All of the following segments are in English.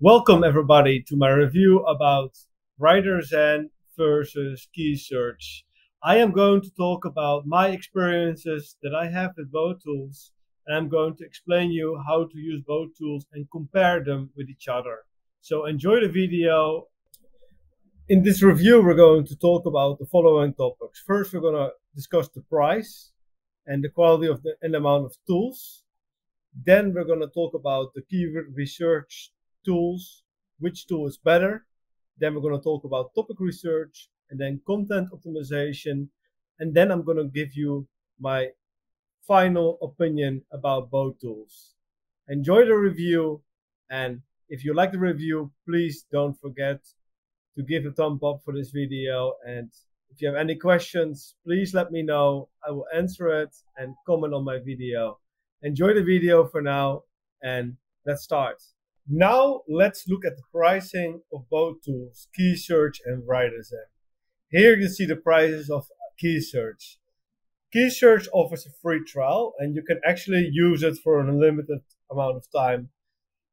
Welcome everybody to my review about Writerzen versus Keysearch. I am going to talk about my experiences that I have with both tools, and I'm going to explain you how to use both tools and compare them with each other. So enjoy the video. In this review we're going to talk about the following topics. First, we're going to discuss the price and the quality of the amount of tools. Then we're going to talk about the keyword research tools, which tool is better. Then we're going to talk about topic research and then content optimization. And then I'm going to give you my final opinion about both tools. Enjoy the review, and if you like the review, please don't forget to give a thumb up for this video. And if you have any questions, please let me know. I will answer it and comment on my video. Enjoy the video for now, and let's start. Now let's look at the pricing of both tools, Keysearch and Writerzen. Here you see the prices of Keysearch. Keysearch offers a free trial, and you can actually use it for an unlimited amount of time.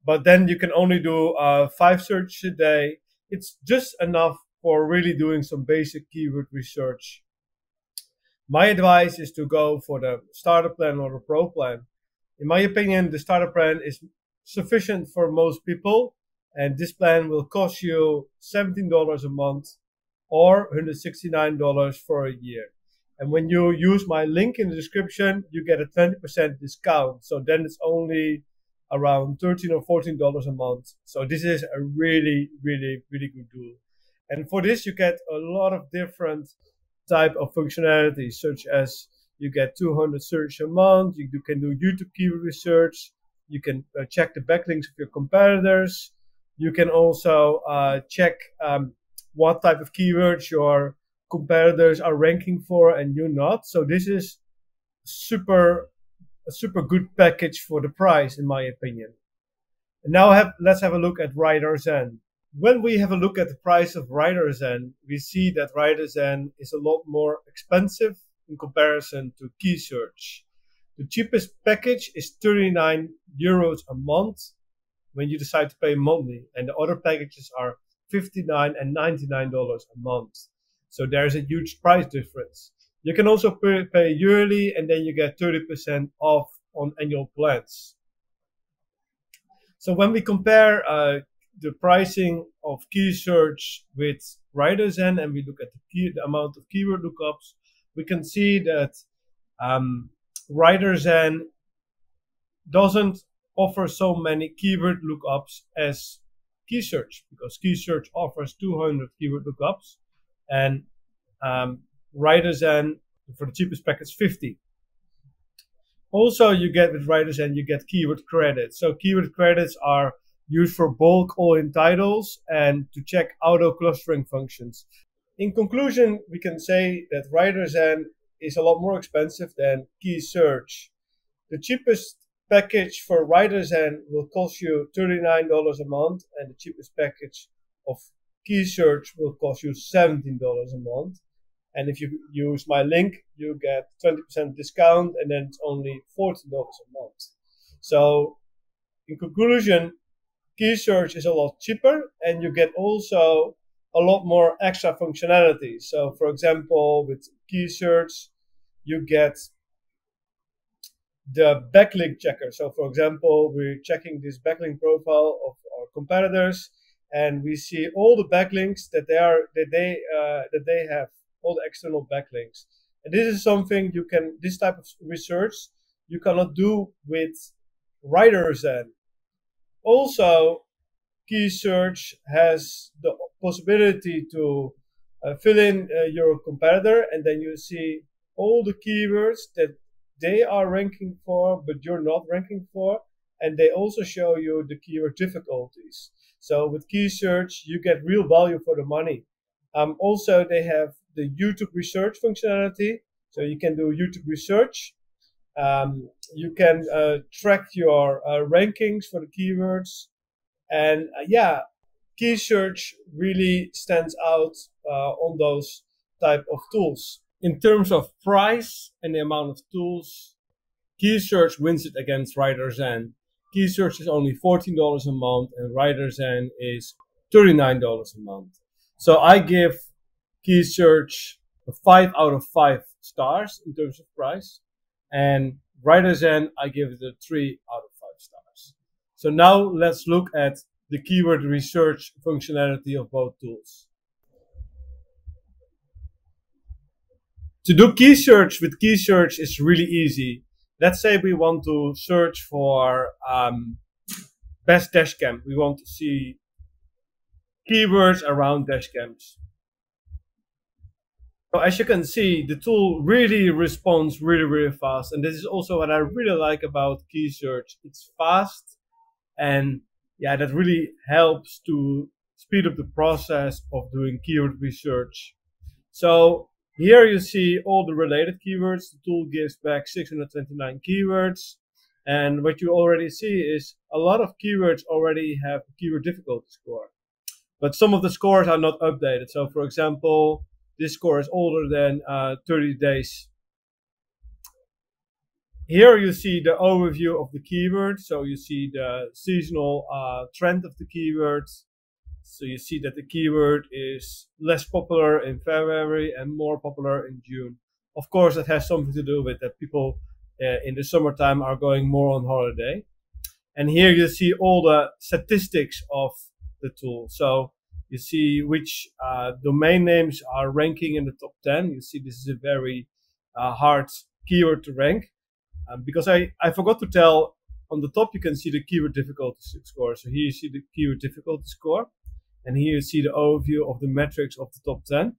But then you can only do 5 searches a day. It's just enough for really doing some basic keyword research. My advice is to go for the starter plan or the pro plan. In my opinion, the starter plan is sufficient for most people, and this plan will cost you $17 a month or $169 for a year. And when you use my link in the description, you get a 20% discount. So then it's only around $13 or $14 a month. So this is a really good deal. And for this, you get a lot of different type of functionalities, such as you get 200 search a month. You can do YouTube keyword research. You can check the backlinks of your competitors. You can also check what type of keywords your competitors are ranking for and you not. So this is a super good package for the price, in my opinion. And now let's have a look at Writerzen. When we have a look at the price of Writerzen, we see that Writerzen is a lot more expensive in comparison to Keysearch. The cheapest package is 39 euros a month when you decide to pay monthly, and the other packages are $59 and $99 a month. So there's a huge price difference. You can also pay yearly, and then you get 30% off on annual plans. So when we compare the pricing of Keysearch with Writerzen, and we look at the amount of keyword lookups, we can see that Writerzen doesn't offer so many keyword lookups as Keysearch, because Keysearch offers 200 keyword lookups, and Writerzen for the cheapest package 50. Also, you get with Writerzen, you get keyword credits. So keyword credits are used for bulk all-in titles and to check auto clustering functions. In conclusion, we can say that Writerzen is a lot more expensive than Keysearch. The cheapest package for Writerzen will cost you $39 a month, and the cheapest package of Keysearch will cost you $17 a month. And if you use my link, you get 20% discount, and then it's only $14 a month. So in conclusion, Keysearch is a lot cheaper, and you get also a lot more extra functionality. So for example, with Keysearch, you get the backlink checker. So for example, we're checking this backlink profile of our competitors, and we see all the backlinks that they have, all the external backlinks. And this is something this type of research you cannot do with Writerzen. Also, Keysearch has the possibility to fill in your competitor, and then you see all the keywords that they are ranking for but you're not ranking for, and they also show you the keyword difficulties. So with Keysearch, you get real value for the money. Also, they have the YouTube research functionality, so you can do YouTube research. You can track your rankings for the keywords, and Keysearch really stands out on those type of tools. In terms of price and the amount of tools, Keysearch wins it against Writerzen. Keysearch is only $14 a month, and Writerzen is $39 a month. So I give Keysearch a 5 out of 5 stars in terms of price, and Writerzen I give it a 3 out of 5 stars. So now let's look at the keyword research functionality of both tools. To do Keysearch with Keysearch is really easy. Let's say we want to search for best dashcam. We want to see keywords around dashcams. So as you can see, the tool really responds really fast. And this is also what I really like about Keysearch. It's fast, and yeah, that really helps to speed up the process of doing keyword research. So here you see all the related keywords. The tool gives back 629 keywords. And what you already see is a lot of keywords already have a keyword difficulty score. But some of the scores are not updated. So for example, this score is older than 30 days. Here you see the overview of the keyword. So you see the seasonal trend of the keywords. So you see that the keyword is less popular in February and more popular in June. Of course, that has something to do with that people in the summertime are going more on holiday. And here you see all the statistics of the tool. So you see which domain names are ranking in the top 10. You see this is a very hard keyword to rank. Because I forgot to tell, on the top you can see the keyword difficulty score. So here you see the keyword difficulty score. And here you see the overview of the metrics of the top 10.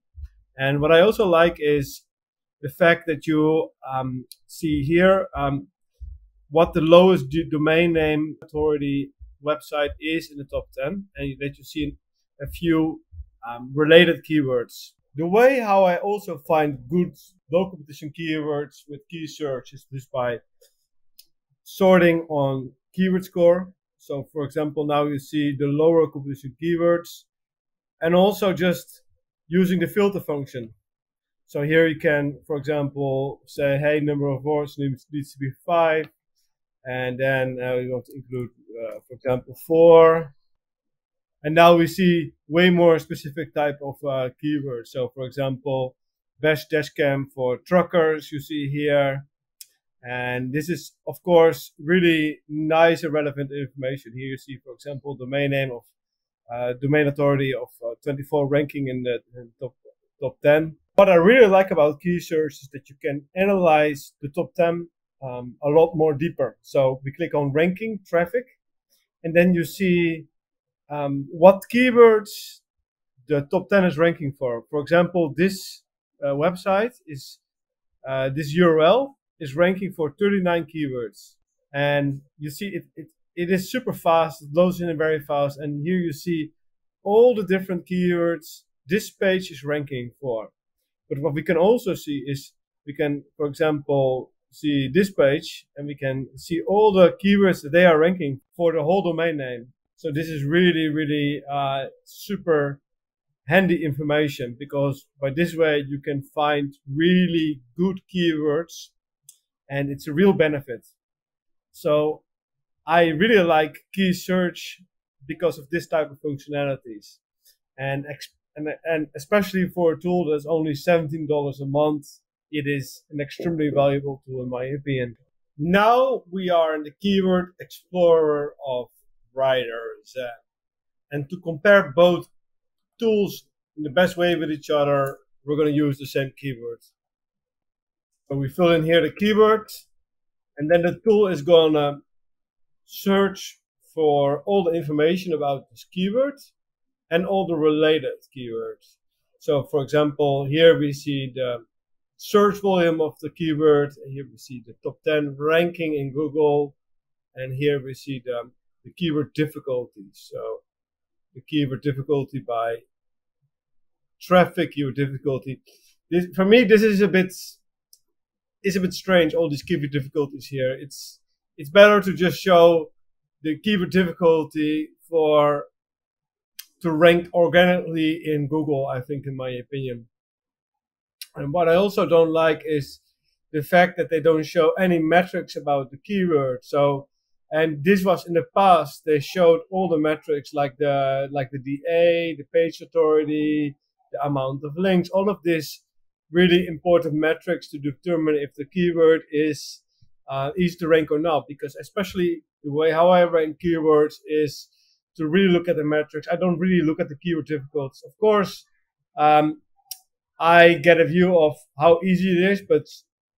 And what I also like is the fact that you see here what the lowest domain name authority website is in the top 10, and that you see a few related keywords. The way how I also find good low competition keywords with Keysearch is just by sorting on keyword score. So for example, now you see the lower competition keywords, and also just using the filter function. So here you can, for example, say, hey, number of words needs to be 5. And then we want to include, for example, 4. And now we see way more specific type of keywords. So for example, best dashcam for truckers, you see here. And this is, of course, really nice and relevant information. Here you see, for example, domain name of domain authority of 24 ranking in the top 10. What I really like about Keysearch is that you can analyze the top 10 a lot more deeper. So we click on ranking traffic, and then you see what keywords the top 10 is ranking for. For example, this website is this URL is ranking for 39 keywords, and you see it is super fast. It loads in very fast, and here you see all the different keywords this page is ranking for. But what we can also see is we can, for example, see this page, and we can see all the keywords that they are ranking for the whole domain name. So this is really super handy information, because by this way you can find really good keywords, and it's a real benefit. So I really like Keysearch because of this type of functionalities, and especially for a tool that's only $17 a month, it is an extremely valuable tool in my opinion. Now we are in the keyword explorer of Writerzen, and to compare both tools in the best way with each other, we're going to use the same keywords. So we fill in here the keyword, and then the tool is going to search for all the information about this keyword and all the related keywords. So for example, here we see the search volume of the keyword, and here we see the top 10 ranking in Google, and here we see the keyword difficulty. So the keyword difficulty by traffic, keyword difficulty. For me, this is a bit strange, all these keyword difficulties here. It's better to just show the keyword difficulty to rank organically in Google, I think, in my opinion. And what I also don't like is the fact that they don't show any metrics about the keyword. So And this was in the past. They showed all the metrics like the DA, the page authority, the amount of links, all of this really important metrics to determine if the keyword is easy to rank or not. Because especially the way how I rank keywords is to really look at the metrics. I don't really look at the keyword difficulties. Of course, I get a view of how easy it is, but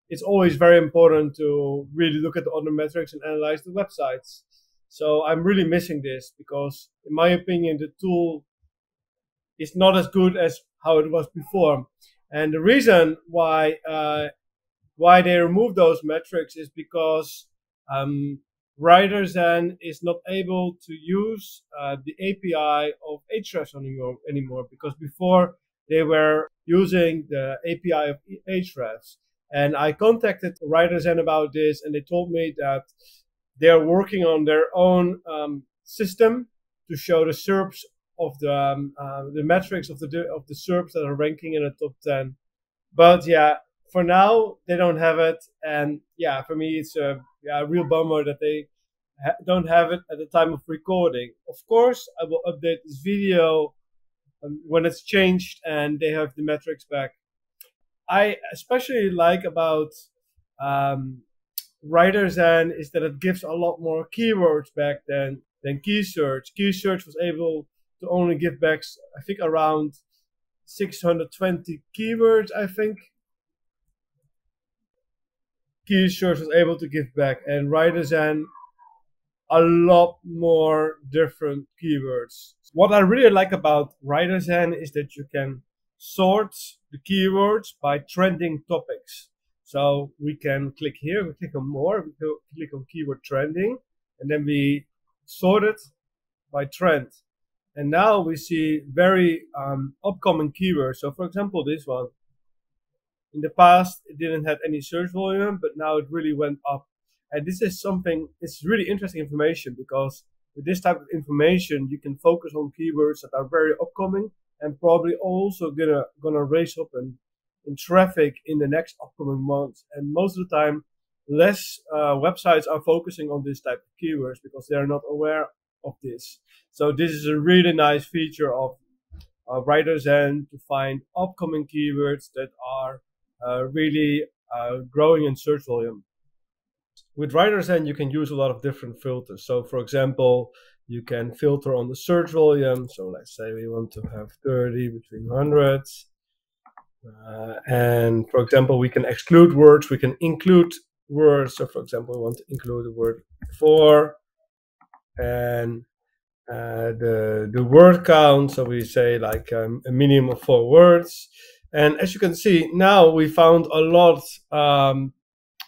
it's always very important to really look at the other metrics and analyze the websites. So I'm really missing this because, in my opinion, the tool is not as good as how it was before. And the reason why they removed those metrics is because Writerzen is not able to use the API of Ahrefs anymore, because before they were using the API of Ahrefs. And I contacted Writerzen about this, and they told me that they're working on their own system to show the SERPs of the metrics of the SERPs that are ranking in the top 10. But yeah, for now they don't have it, and yeah, for me it's a real bummer that they don't have it at the time of recording. Of course, I will update this video when it's changed and they have the metrics back. I especially like about Writerzen is that it gives a lot more keywords back than Keysearch. Keysearch was able to only give back, I think, around 620 keywords, I think. Keysearch was able to give back, and Writerzen a lot more different keywords. What I really like about Writerzen is that you can sort the keywords by trending topics. So we can click here, we click on more, we click on keyword trending, and then we sort it by trend. And now we see very upcoming keywords. So for example, this one. In the past, it didn't have any search volume, but now it really went up. And this is something, it's really interesting information, because with this type of information, you can focus on keywords that are very upcoming and probably also gonna raise up in traffic in the next upcoming months. And most of the time, less websites are focusing on this type of keywords because they are not aware of this. So this is a really nice feature of Writerzen to find upcoming keywords that are really growing in search volume. With Writerzen, you can use a lot of different filters. So for example, you can filter on the search volume. So let's say we want to have 30 between hundreds. And for example, we can exclude words, we can include words. So for example, we want to include the word for, and the word count. So we say like a minimum of 4 words. And as you can see, now we found a lot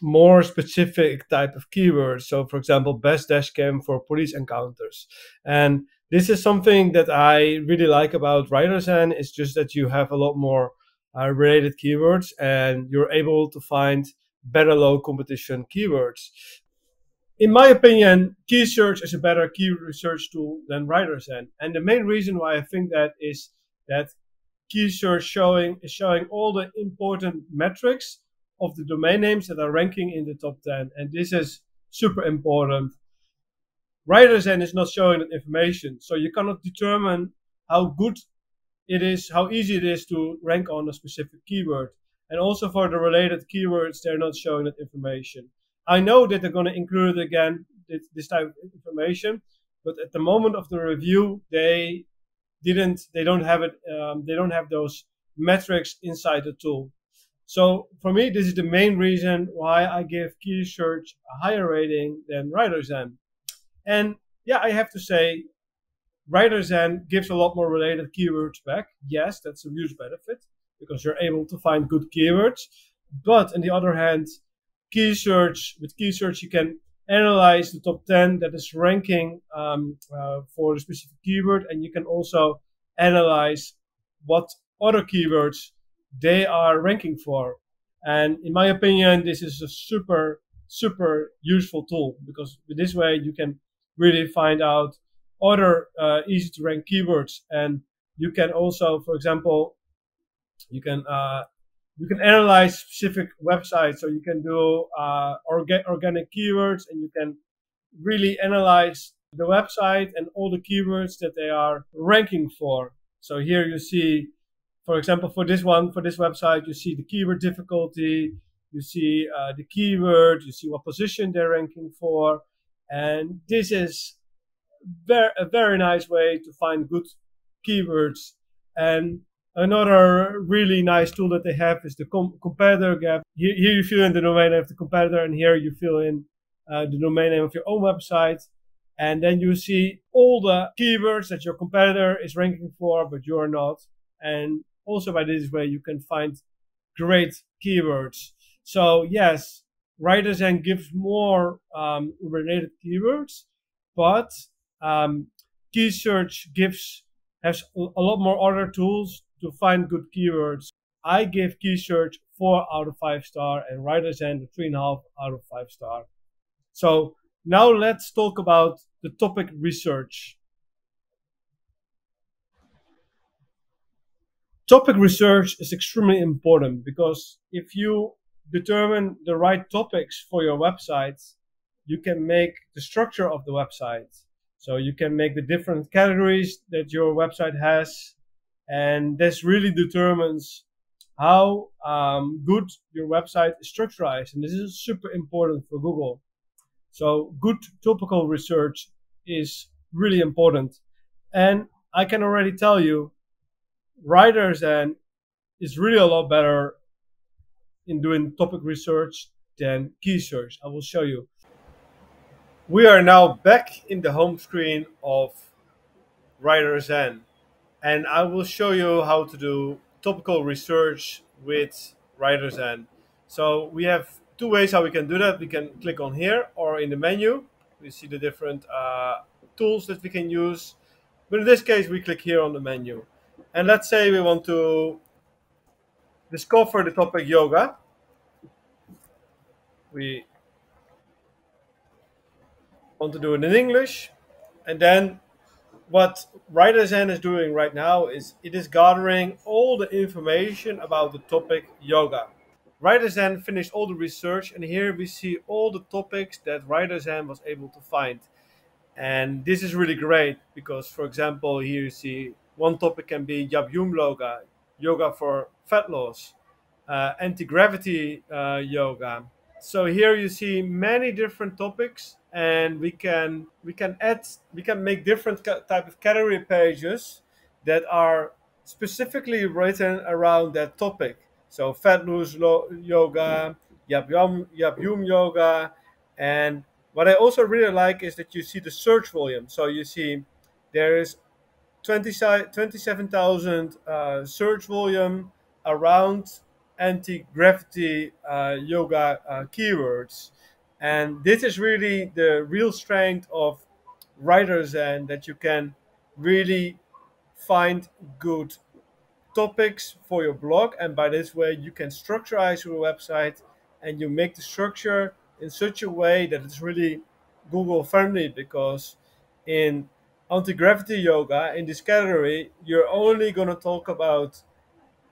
more specific type of keywords. So for example, best dashcam for police encounters. And this is something that I really like about Writerzen. It's just that you have a lot more related keywords, and you're able to find better low competition keywords. In my opinion, Keysearch is a better keyword research tool than Writerzen. And the main reason why I think that is that Keysearch is showing all the important metrics of the domain names that are ranking in the top 10. And this is super important. Writerzen is not showing that information. So you cannot determine how good it is, how easy it is to rank on a specific keyword. And also for the related keywords, they're not showing that information. I know that they're going to include it again, this type of information, but at the moment of the review, they don't have it. They don't have those metrics inside the tool. So for me, this is the main reason why I give Keysearch a higher rating than Writerzen. And yeah, I have to say, Writerzen gives a lot more related keywords back. Yes, that's a huge benefit because you're able to find good keywords. But on the other hand, with Keysearch, you can analyze the top 10 that is ranking for the specific keyword, and you can also analyze what other keywords they are ranking for. And in my opinion, this is a super, super useful tool, because with this way you can really find out other easy to rank keywords. And you can also, for example, you can analyze specific websites. So you can do organic keywords, and you can really analyze the website and all the keywords that they are ranking for. So here you see, for example, for this website, you see the keyword difficulty, you see the keyword, you see what position they're ranking for. And this is a very nice way to find good keywords. And another really nice tool that they have is the competitor gap. Here you fill in the domain name of the competitor, and here you fill in the domain name of your own website. And then you see all the keywords that your competitor is ranking for, but you're not. And also by this way, you can find great keywords. So yes, Writerzen gives more related keywords, but Keysearch has a lot more other tools to find good keywords. I give Keysearch 4 out of 5 star and Writerzen 3.5 out of 5 star. So now let's talk about the topic research. Topic research is extremely important because if you determine the right topics for your website, you can make the structure of the website. So you can make the different categories that your website has, and this really determines how good your website is structured. And this is super important for Google. So good topical research is really important. And I can already tell you, Writerzen is really a lot better in doing topic research than Keysearch. I will show you. We are now back in the home screen of Writerzen, and I will show you how to do topical research with Writerzen. So we have two ways how we can do that. We can click on here, or in the menu we see the different tools that we can use, but in this case we click here on the menu. And let's say we want to discover the topic yoga. We want to do it in English, and then what Writerzen is doing right now is it is gathering all the information about the topic yoga. Writerzen finished all the research, and here we see all the topics that Writerzen was able to find. And this is really great because, for example, here you see one topic can be Yab Yum Yoga, yoga for fat loss, anti-gravity yoga. So here you see many different topics, and we can make different type of category pages that are specifically written around that topic. So fat loss yoga, Yab Yum yoga, and what I also really like is that you see the search volume. So you see there is 27,000 search volume around anti-gravity yoga keywords. And this is really the real strength of Writerzen, that you can really find good topics for your blog, and by this way you can structurize your website, and you make the structure in such a way that it's really Google friendly, because in anti-gravity yoga, in this category, you're only going to talk about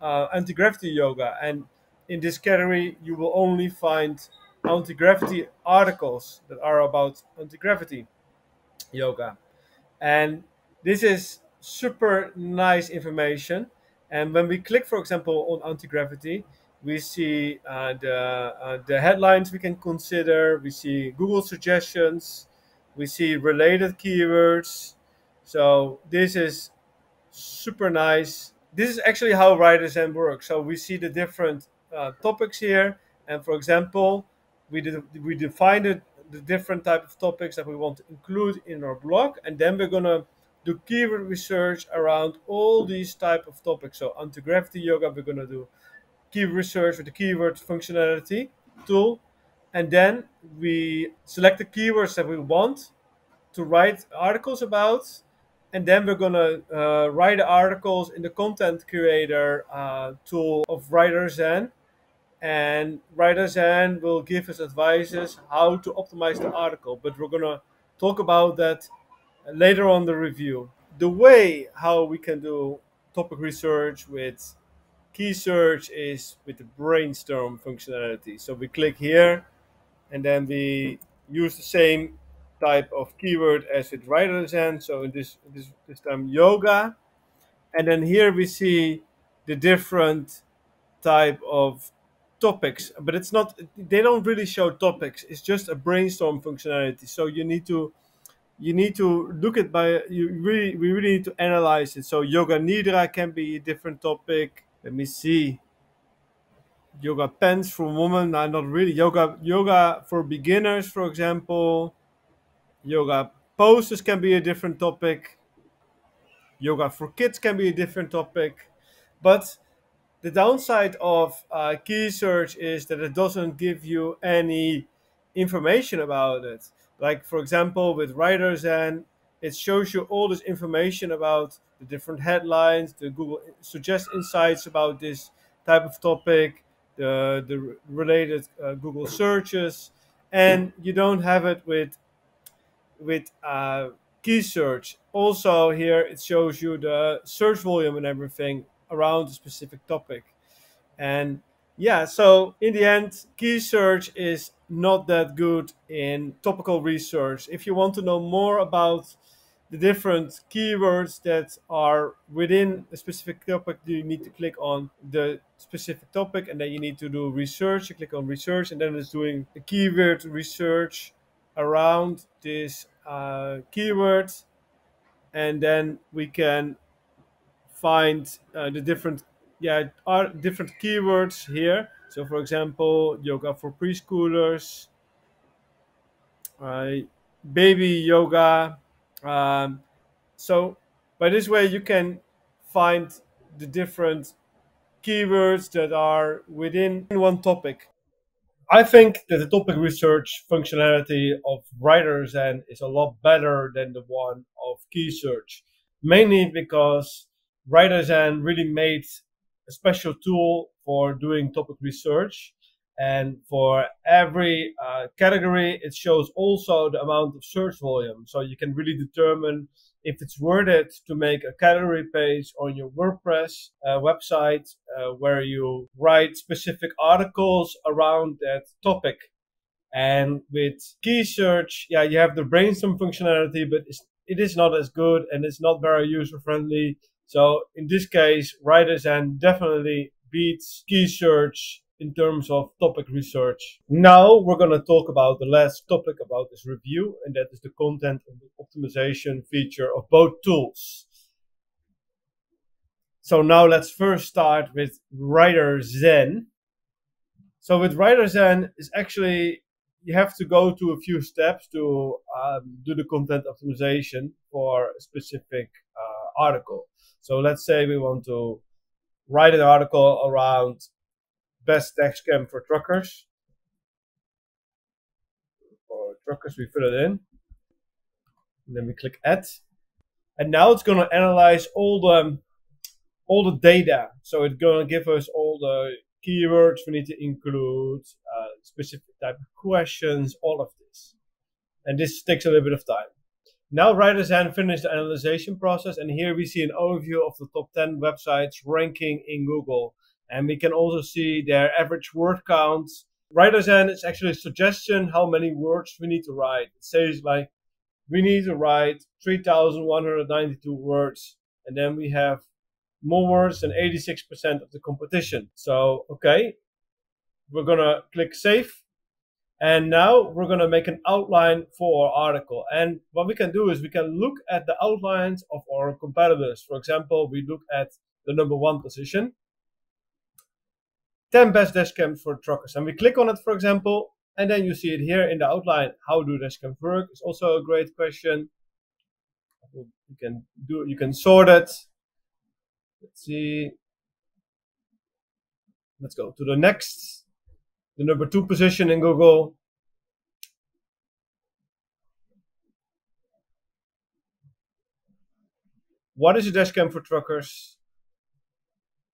anti-gravity yoga, and in this category you will only find anti-gravity articles that are about anti-gravity yoga. And this is super nice information. And when we click, for example, on anti-gravity, we see the headlines we can consider. We see Google suggestions. We see related keywords. So this is super nice. This is actually how Writerzen works. So we see the different topics here. And for example, we define the different type of topics that we want to include in our blog, and then we're gonna do keyword research around all these type of topics. So anti-gravity yoga, we're gonna do keyword research with the keyword functionality tool, and then we select the keywords that we want to write articles about, and then we're gonna write the articles in the content creator tool of Writerzen. And Writerzen will give us advices how to optimize the article, but we're gonna talk about that later on the review. The way how we can do topic research with Keysearch is with the brainstorm functionality. So we click here, and then we use the same type of keyword as with Writerzen. So in this time yoga, and then here we see the different type of topics, but it's not, they don't really show topics, it's just a brainstorm functionality. So you need to look at by we really need to analyze it. So yoga nidra can be a different topic. Let me see. Yoga pants for women, not really. Yoga for beginners, for example. Yoga poses can be a different topic. Yoga for kids can be a different topic. But the downside of key search is that it doesn't give you any information about it. Like, for example, with Writerzen, it shows you all this information about the different headlines, the Google suggest insights about this type of topic, the related Google searches, and you don't have it with key search. Also, here it shows you the search volume and everything around a specific topic. And yeah, so in the end, key search is not that good in topical research. If you want to know more about the different keywords that are within a specific topic, you need to click on the specific topic, and then you need to do research. You click on research, and then it's doing a keyword research around this keyword, and then we can find the different are different keywords here. So for example, yoga for preschoolers, uh, baby yoga. um, so by this way you can find the different keywords that are within one topic. I think that the topic research functionality of Writerzen is a lot better than the one of Keysearch, mainly because Writerzen really made a special tool for doing topic research. And for every category, it shows also the amount of search volume. So you can really determine if it's worth it to make a category page on your WordPress website where you write specific articles around that topic. And with key search, yeah, you have the brainstorm functionality, but it is not as good and it's not very user friendly. So in this case, Writerzen definitely beats key search in terms of topic research. Now we're going to talk about the last topic about this review, and that is the content optimization feature of both tools. So now let's first start with Writerzen. So with Writerzen, it's actually, you have to go to a few steps to do the content optimization for a specific article. So let's say we want to write an article around best tax scam for truckers. For truckers, we fill it in. And then we click add. And now it's going to analyze all the data. So it's going to give us all the keywords we need to include, specific type of questions, all of this. And this takes a little bit of time. Now Writerzen finished the analyzation process, and here we see an overview of the top 10 websites ranking in Google. And we can also see their average word count. Writerzen is actually a suggestion how many words we need to write. It says like, we need to write 3,192 words, and then we have more words than 86% of the competition. So, okay, we're gonna click save. And now we're going to make an outline for our article. And what we can do is we can look at the outlines of our competitors. For example, we look at the #1 position, 10 best dash cams for truckers. And we click on it, for example, and then you see it here in the outline. How do dash cams work? It's also a great question. You can sort it. Let's see. Let's go to the next. The #2 position in Google. What is a dashcam for truckers?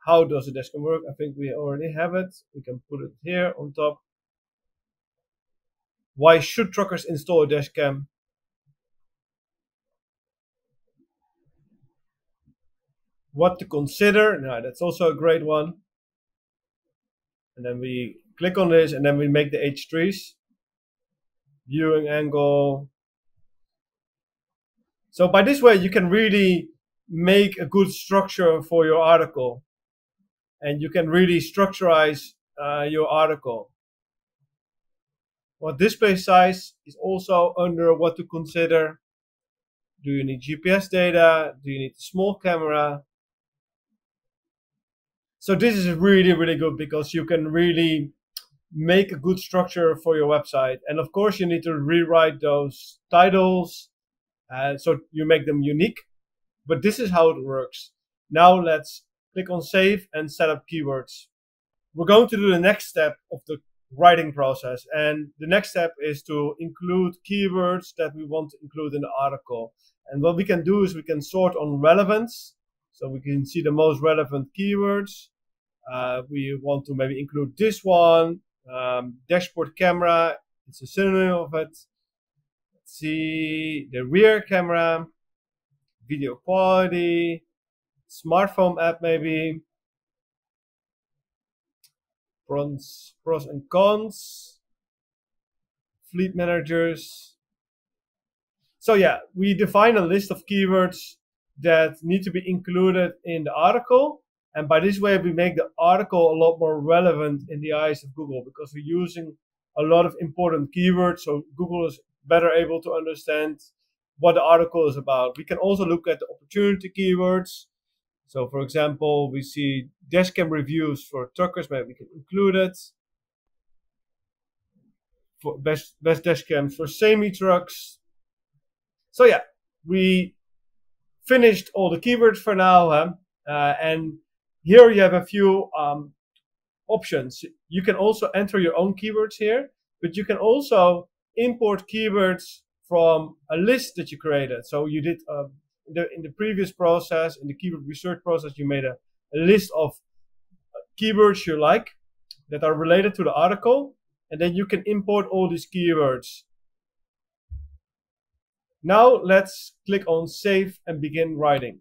How does a dashcam work? I think we already have it. We can put it here on top. Why should truckers install a dashcam? What to consider? Now, that's also a great one. And then we click on this, and then we make the H3s. Viewing angle, So by this way, you can really make a good structure for your article, and you can really structurize your article. Well, display size is also under what to consider. Do you need GPS data? Do you need a small camera? So this is really, really good because you can really make a good structure for your website. And of course, you need to rewrite those titles so you make them unique. But this is how it works. Now let's click on Save and set up keywords. We're going to do the next step of the writing process. And the next step is to include keywords that we want to include in the article. And what we can do is we can sort on relevance. So we can see the most relevant keywords. We want to maybe include this one, dashboard camera. It's a synonym of it. Let's see the rear camera, video quality, smartphone app maybe, pros and cons, fleet managers. So yeah, we define a list of keywords that need to be included in the article. And by this way, we make the article a lot more relevant in the eyes of Google because we're using a lot of important keywords. So Google is better able to understand what the article is about. We can also look at the opportunity keywords. So for example, we see dashcam reviews for truckers, maybe we can include it. For best dashcams for semi-trucks. So yeah, we finished all the keywords for now. And here you have a few options. You can also enter your own keywords here, but you can also import keywords from a list that you created. So you did in the previous process, in the keyword research process, you made a list of keywords you like that are related to the article, and then you can import all these keywords. Now let's click on Save and begin writing.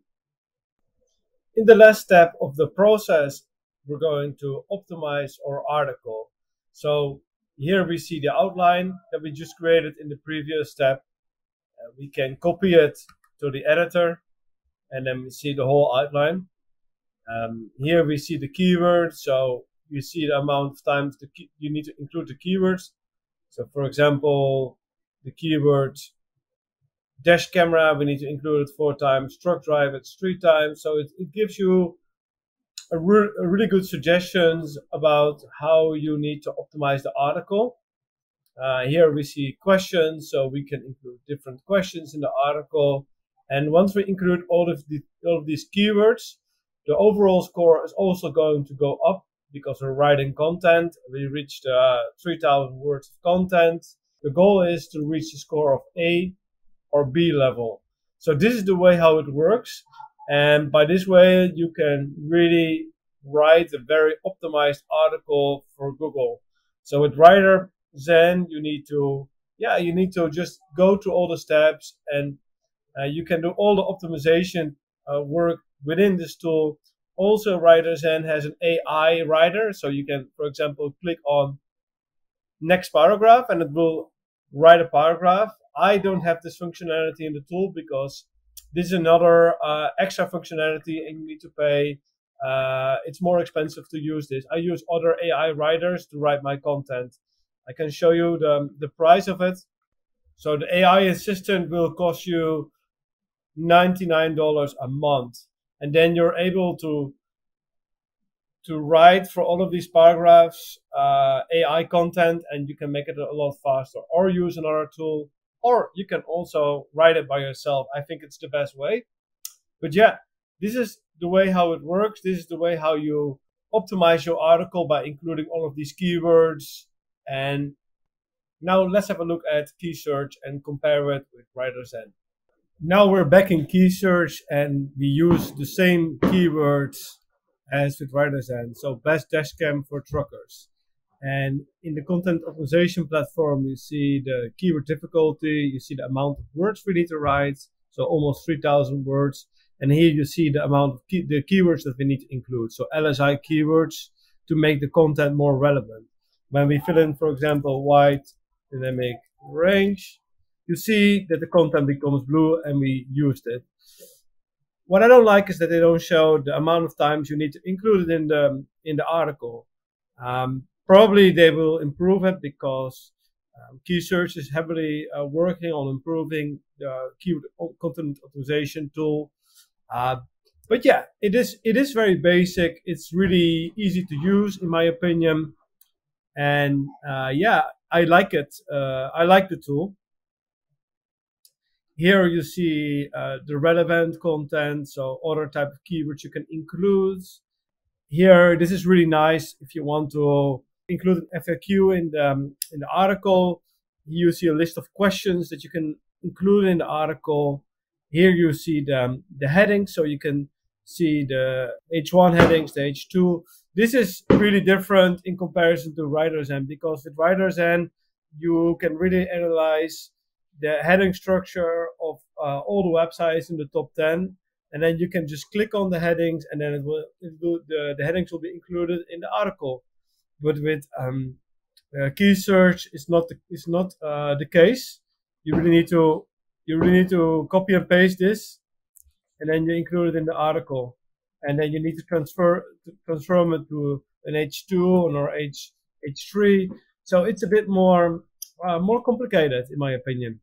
In the last step of the process, we're going to optimize our article. So here we see the outline that we just created in the previous step. We can copy it to the editor, and then we see the whole outline. Here we see the keywords, so you see the amount of times you need to include the keywords. So for example, the keyword dash camera, we need to include it 4 times, truck drive it's 3 times. So it gives you a really good suggestions about how you need to optimize the article. Here we see questions, so we can include different questions in the article. And once we include all of these keywords, the overall score is also going to go up because we're writing content. We reached 3,000 words of content. The goal is to reach a score of A or B level. So this is the way how it works. And by this way, you can really write a very optimized article for Google. So with Writerzen, you need to just go through all the steps, and you can do all the optimization work within this tool. Also, Writerzen has an AI writer, so you can, for example, click on next paragraph and it will write a paragraph. I don't have this functionality in the tool because this is another extra functionality and you need to pay. It's more expensive to use this. I use other AI writers to write my content. I can show you the price of it. So the AI assistant will cost you $99 a month. And then you're able to write for all of these paragraphs AI content, and you can make it a lot faster, or use another tool, or you can also write it by yourself. I think it's the best way. But yeah, this is the way how it works. This is the way how you optimize your article by including all of these keywords. And now let's have a look at Keysearch and compare it with Writerzen. Now we're back in Keysearch and we use the same keywords as with Writerzen. So best dashcam for truckers. And in the content optimization platform, you see the keyword difficulty, you see the amount of words we need to write, so almost 3,000 words. And here you see the amount of the keywords that we need to include. So LSI keywords to make the content more relevant. When we fill in, for example, wide dynamic range, you see that the content becomes blue and we used it. What I don't like is that they don't show the amount of times you need to include it in the article. Probably they will improve it because Keysearch is heavily working on improving the keyword content optimization tool. But yeah, it is very basic. It's really easy to use, in my opinion. And yeah, I like it. I like the tool. Here you see the relevant content, so other type of keywords you can include. Here, this is really nice if you want to include an FAQ in the article. You see a list of questions that you can include in the article. Here you see the headings, so you can see the H1 headings, the H2. This is really different in comparison to Writerzen, because with Writerzen you can really analyze the heading structure of all the websites in the top 10, and then you can just click on the headings, and then the headings will be included in the article. But with Keysearch, it's not the case. You really need to copy and paste this, and then you include it in the article, and then you need to transform it to an H2 or H3. So it's a bit more complicated, in my opinion.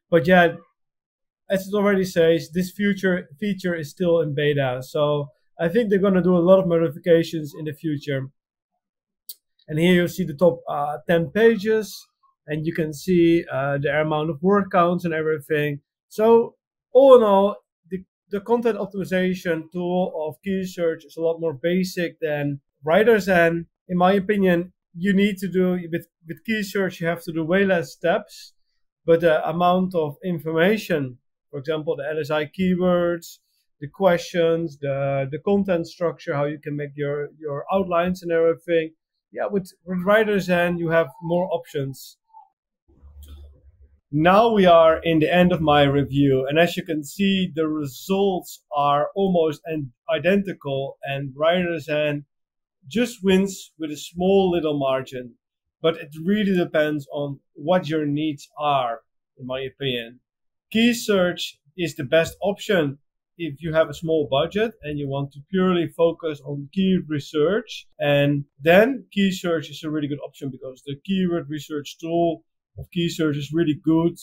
But yeah, as it already says, this feature is still in beta. So I think they're going to do a lot of modifications in the future. And here you see the top 10 pages, and you can see the amount of word counts and everything. So all in all, the content optimization tool of Keysearch is a lot more basic than Writerzen. In my opinion, you need to do, with Keysearch, you have to do way less steps, but the amount of information, for example, the LSI keywords, the questions, the content structure, how you can make your outlines and everything. Yeah, with Writerzen, you have more options. Now we are in the end of my review, and as you can see, the results are almost identical, and Writerzen just wins with a small little margin. But it really depends on what your needs are, in my opinion. Keysearch is the best option if you have a small budget and you want to purely focus on keyword research. And then Keysearch is a really good option because the keyword research tool of Keysearch is really good.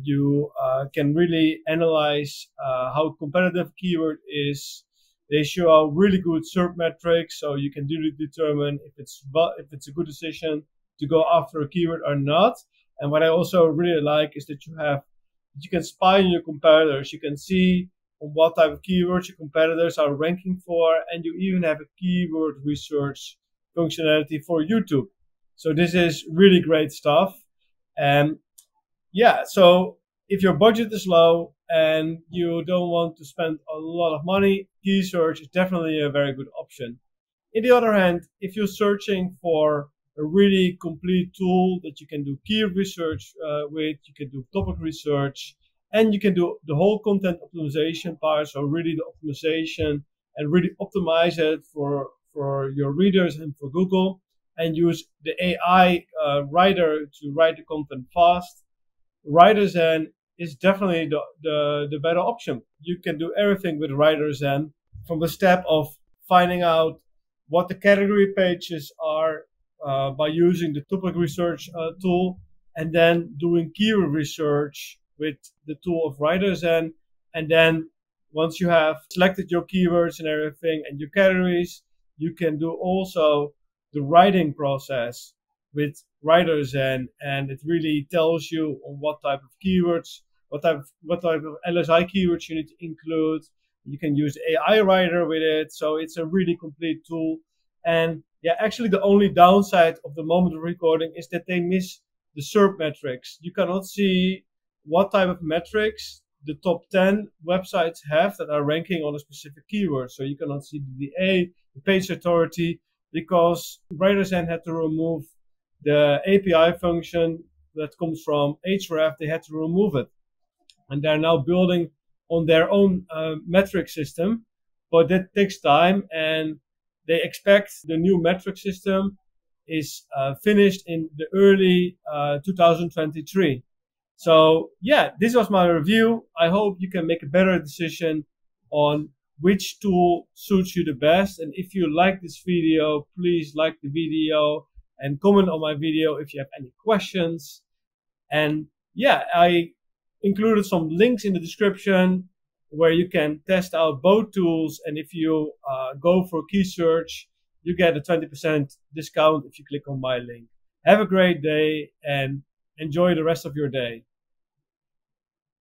You can really analyze how competitive keyword is. They show really good SERP metrics, so you can really determine if it's a good decision to go after a keyword or not. And what I also really like is that you can spy on your competitors. You can see on what type of keywords your competitors are ranking for, and you even have a keyword research functionality for YouTube. So this is really great stuff. And yeah, so if your budget is low and you don't want to spend a lot of money, Keysearch is definitely a very good option. On the other hand, if you're searching for a really complete tool that you can do keyword research with, you can do topic research, and you can do the whole content optimization part, so really the optimization and really optimize it for your readers and for Google, and use the AI writer to write the content fast, Writerzen is definitely the better option. You can do everything with Writerzen, from the step of finding out what the category pages are by using the topic research tool, and then doing keyword research with the tool of Writerzen. And then once you have selected your keywords and everything and your categories, you can do also the writing process with Writerzen, and it really tells you on what type of keywords, what type of LSI keywords you need to include. You can use the AI writer with it, so it's a really complete tool. And yeah, actually the only downside of the moment of recording is that they miss the SERP metrics. You cannot see what type of metrics the top 10 websites have that are ranking on a specific keyword. So you cannot see the DA, the page authority, because Writerzen had to remove the API function that comes from Href. They had to remove it, and they're now building on their own metric system, but that takes time, and they expect the new metric system is finished in the early 2023. So yeah, this was my review. I hope you can make a better decision on which tool suits you the best. And if you like this video, please like the video and comment on my video if you have any questions. And yeah, I included some links in the description where you can test out both tools. And if you go for Keysearch, you get a 20% discount if you click on my link. Have a great day and enjoy the rest of your day.